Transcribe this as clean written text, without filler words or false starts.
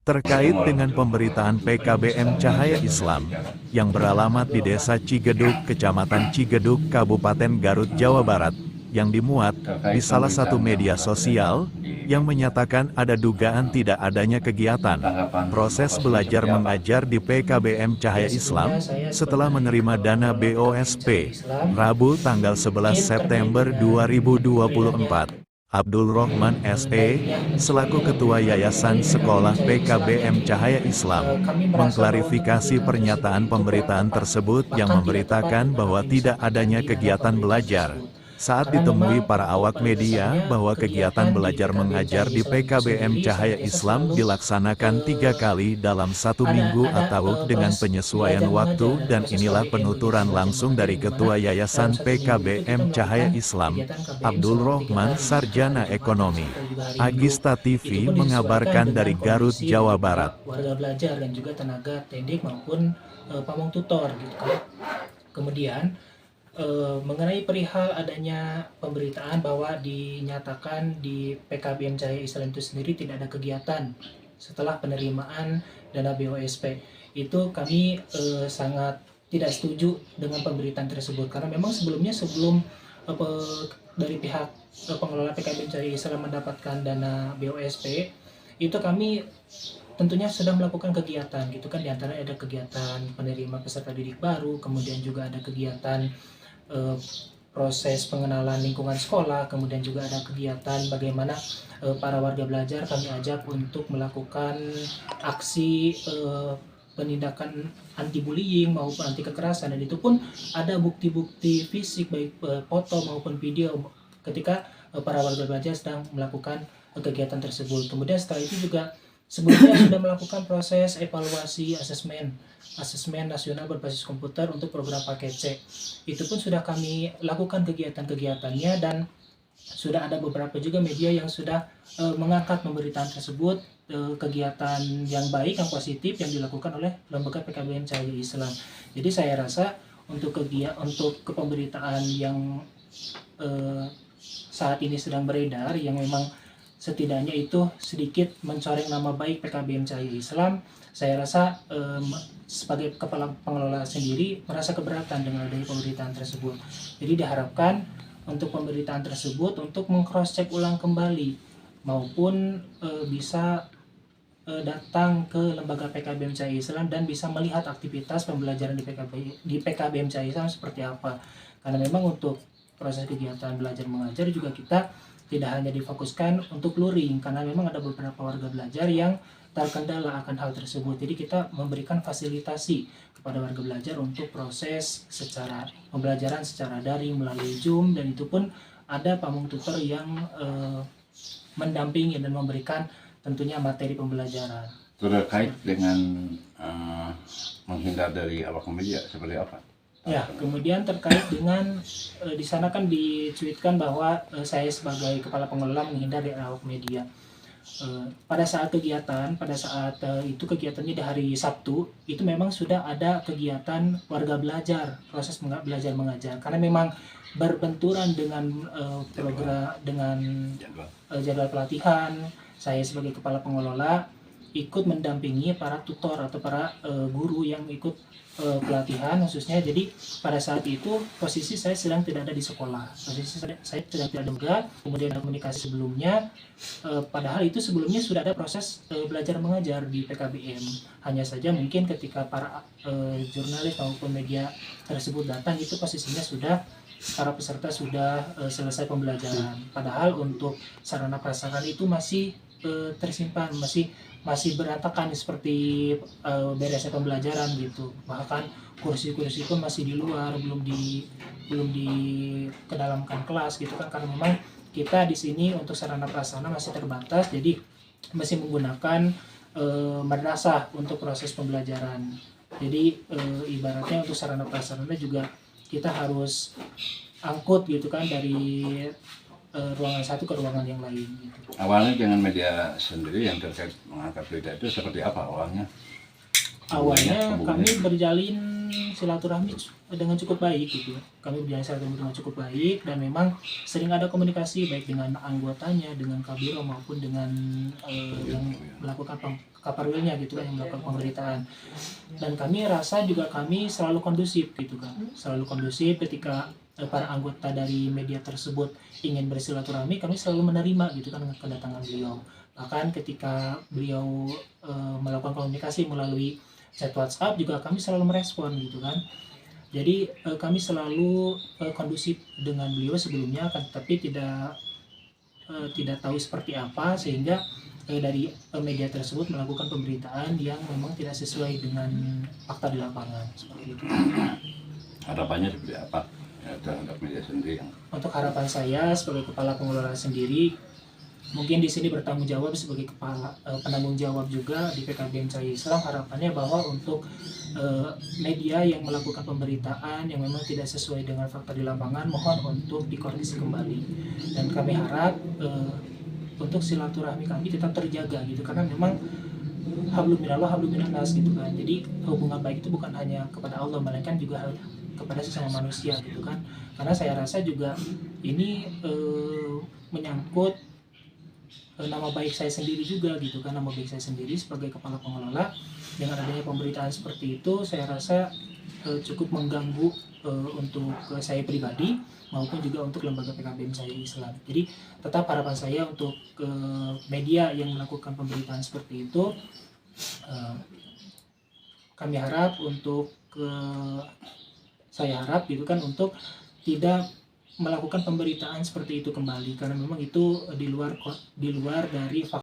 terkait dengan pemberitaan PKBM Cahaya Islam yang beralamat di Desa Cigedug, Kecamatan Cigedug, Kabupaten Garut, Jawa Barat, yang dimuat di salah satu media sosial yang menyatakan ada dugaan tidak adanya kegiatan proses belajar mengajar di PKBM Cahaya Islam setelah menerima dana BOSP Rabu tanggal 11 September 2024. Abdul Rohman SE, selaku Ketua Yayasan Sekolah PKBM Cahaya Islam, mengklarifikasi pernyataan pemberitaan tersebut yang memberitakan bahwa tidak adanya kegiatan belajar. Saat ditemui para awak media bahwa kegiatan belajar mengajar di PKBM Cahaya Islam dilaksanakan 3 kali dalam 1 minggu atau dengan penyesuaian waktu, dan inilah penuturan langsung dari Ketua Yayasan PKBM Cahaya Islam, Abdul Rohman, Sarjana Ekonomi. Agista TV mengabarkan dari Garut, Jawa Barat. Warga belajar dan juga tenaga TD maupun pamong tutor gitu kan. Kemudian mengenai perihal adanya pemberitaan bahwa dinyatakan di PKBM Cahaya Islam itu sendiri tidak ada kegiatan setelah penerimaan dana BOSP, itu kami sangat tidak setuju dengan pemberitaan tersebut, karena memang sebelum dari pihak pengelola PKBM Cahaya Islam mendapatkan dana BOSP itu kami tentunya sudah melakukan kegiatan gitu kan, diantaranya ada kegiatan penerima peserta didik baru, kemudian juga ada kegiatan proses pengenalan lingkungan sekolah, kemudian juga ada kegiatan bagaimana para warga belajar kami ajak untuk melakukan aksi penindakan anti bullying maupun anti kekerasan, dan itu pun ada bukti-bukti fisik baik foto maupun video ketika para warga belajar sedang melakukan kegiatan tersebut. Kemudian setelah itu juga sebelumnya sudah melakukan proses evaluasi asesmen nasional berbasis komputer untuk program paket C. Itu pun sudah kami lakukan kegiatan-kegiatannya, dan sudah ada beberapa juga media yang sudah mengangkat pemberitaan tersebut, kegiatan yang baik, yang positif yang dilakukan oleh lembaga PKBM Cahaya Islam. Jadi saya rasa untuk kepemberitaan yang saat ini sedang beredar, yang memang setidaknya itu sedikit mencoreng nama baik PKBM Cahaya Islam, saya rasa sebagai kepala pengelola sendiri merasa keberatan dengan adanya pemberitaan tersebut. Jadi diharapkan untuk pemberitaan tersebut untuk meng-cross check ulang kembali, maupun bisa datang ke lembaga PKBM Cahaya Islam dan bisa melihat aktivitas pembelajaran di PKBM Cahaya Islam seperti apa. Karena memang untuk proses kegiatan belajar mengajar juga kita tidak hanya difokuskan untuk luring, karena memang ada beberapa warga belajar yang terkendala akan hal tersebut. Jadi kita memberikan fasilitasi kepada warga belajar untuk proses secara pembelajaran secara daring melalui Zoom, dan itu pun ada pamong tutor yang mendampingi dan memberikan tentunya materi pembelajaran. Terkait dengan menghindar dari awak media seperti apa? Ya, kemudian terkait dengan di sana kan dicuitkan bahwa saya sebagai kepala pengelola menghindar dari awak media. Pada saat itu kegiatannya di hari Sabtu, itu memang sudah ada kegiatan warga belajar, proses belajar mengajar, karena memang berbenturan dengan jadwal pelatihan. Saya sebagai kepala pengelola ikut mendampingi para tutor atau para guru yang ikut pelatihan khususnya. Jadi pada saat itu posisi saya sedang tidak ada di sekolah, posisi saya sedang tidak ada, kemudian ada komunikasi sebelumnya, padahal itu sebelumnya sudah ada proses belajar mengajar di PKBM. Hanya saja mungkin ketika para jurnalis maupun media tersebut datang, itu posisinya sudah para peserta sudah selesai pembelajaran, padahal untuk sarana prasarana itu masih tersimpan, masih berantakan seperti beresnya pembelajaran gitu. Bahkan kursi-kursi pun masih di luar, belum dikedalamkan kelas gitu kan, karena memang kita di sini untuk sarana prasarana masih terbatas, jadi masih menggunakan madrasah untuk proses pembelajaran. Jadi ibaratnya untuk sarana prasarana juga kita harus angkut gitu kan, dari ruangan satu ke ruangan yang lain gitu. Awalnya dengan media sendiri yang terkait mengangkat berita itu seperti apa awalnya? Awalnya hubungannya? kami berjalin silaturahmi dengan cukup baik gitu. Kami berjalin silaturahmi dengan cukup baik dan memang sering ada komunikasi baik dengan anggotanya, dengan kabiro maupun dengan yang melakukan kaparwilnya gitu kan, yang melakukan pemberitaan. Dan kami rasa juga kami selalu kondusif gitu kan. Selalu kondusif ketika para anggota dari media tersebut ingin bersilaturahmi, kami selalu menerima gitu kan dengan kedatangan beliau. Bahkan ketika beliau melakukan komunikasi melalui chat WhatsApp juga kami selalu merespon gitu kan. Jadi kami selalu kondusif dengan beliau sebelumnya, kan, tapi tidak tahu seperti apa sehingga dari media tersebut melakukan pemberitaan yang memang tidak sesuai dengan fakta di lapangan seperti itu. Harapannya seperti apa ya, terhadap media sendiri yang Untuk harapan saya sebagai kepala pengelola sendiri, mungkin di sini bertanggung jawab sebagai kepala penanggung jawab juga di PKBM Cahaya Islam, harapannya bahwa untuk media yang melakukan pemberitaan yang memang tidak sesuai dengan fakta di lapangan, mohon untuk dikoreksi kembali. Dan kami harap untuk silaturahmi kami tetap terjaga gitu, karena memang hablum minallah hablum minannas gitu kan. Jadi hubungan baik itu bukan hanya kepada Allah, melainkan juga kepada sesama manusia gitu kan. Karena saya rasa juga ini menyangkut nama baik saya sendiri juga gitu kan, nama baik saya sendiri sebagai kepala pengelola. Dengan adanya pemberitaan seperti itu, saya rasa cukup mengganggu untuk saya pribadi maupun juga untuk lembaga PKBM Cahaya Islam. Jadi tetap harapan saya untuk media yang melakukan pemberitaan seperti itu, kami harap untuk saya harap gitu kan untuk tidak melakukan pemberitaan seperti itu kembali, karena memang itu di luar dari fakta